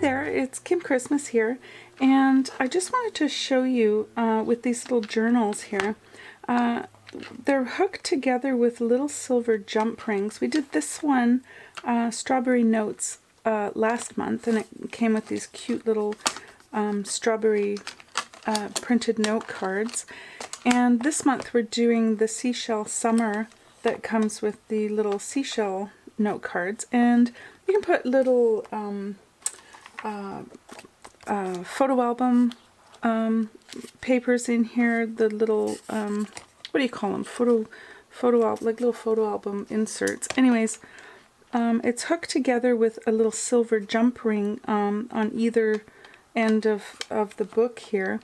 there, it's Kim Christmas here, and I just wanted to show you with these little journals here. They're hooked together with little silver jump rings. We did this one, Strawberry Notes, last month, and it came with these cute little strawberry printed note cards. And this month we're doing the Seashell Summer that comes with the little seashell note cards, and you can put little photo album papers in here, the little what do you call them, like little photo album inserts. Anyways, it's hooked together with a little silver jump ring on either end of the book here,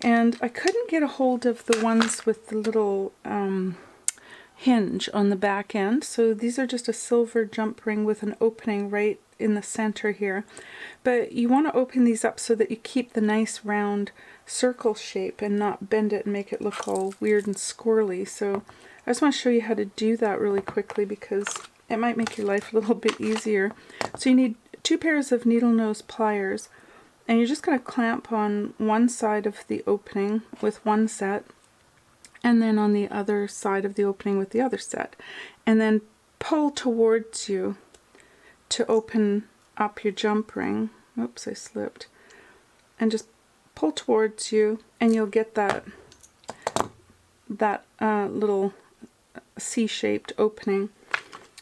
and I couldn't get a hold of the ones with the little hinge on the back end, so these are just a silver jump ring with an opening right in the center here. But you want to open these up so that you keep the nice round circle shape and not bend it and make it look all weird and squirrely. So I just want to show you how to do that really quickly because it might make your life a little bit easier. So you need 2 pairs of needle nose pliers, and you're just going to clamp on one side of the opening with one set, and then on the other side of the opening with the other set, and then pull towards you to open up your jump ring. Oops, I slipped. And just pull towards you, and you'll get that little C-shaped opening,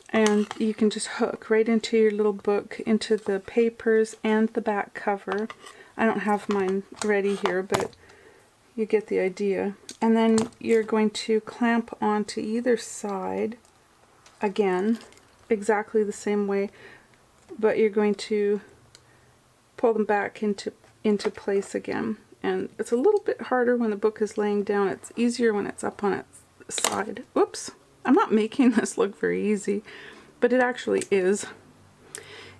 and you can just hook right into your little book, into the papers and the back cover. I don't have mine ready here, but you get the idea. And then you're going to clamp onto either side again, exactly the same way, but you're going to pull them back into place again. And it's a little bit harder when the book is laying down. It's easier when it's up on its side. Whoops! I'm not making this look very easy, but it actually is.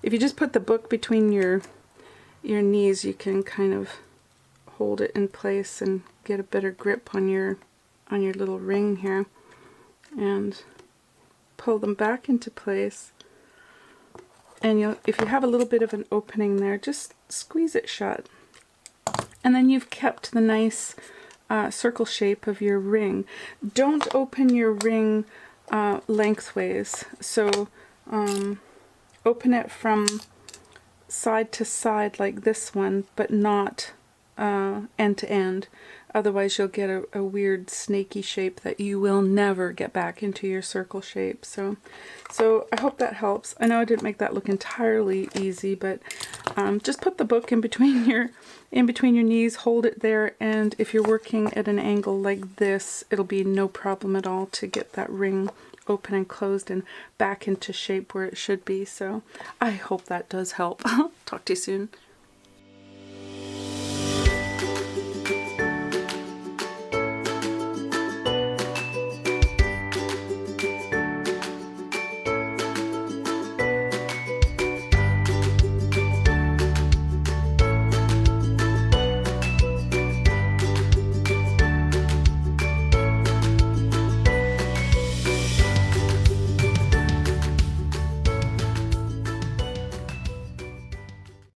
If you just put the book between your knees, you can kind of hold it in place and get a better grip on your little ring here, and pull them back into place. And if you have a little bit of an opening there, just squeeze it shut, and then you've kept the nice circle shape of your ring. Don't open your ring lengthways, so open it from side to side like this one, but not end to end. Otherwise you'll get a weird snaky shape that you will never get back into your circle shape. So I hope that helps. I know I didn't make that look entirely easy, but just put the book in between your knees, hold it there, and if you're working at an angle like this, it'll be no problem at all to get that ring open and closed and back into shape where it should be. So I hope that does help. Talk to you soon.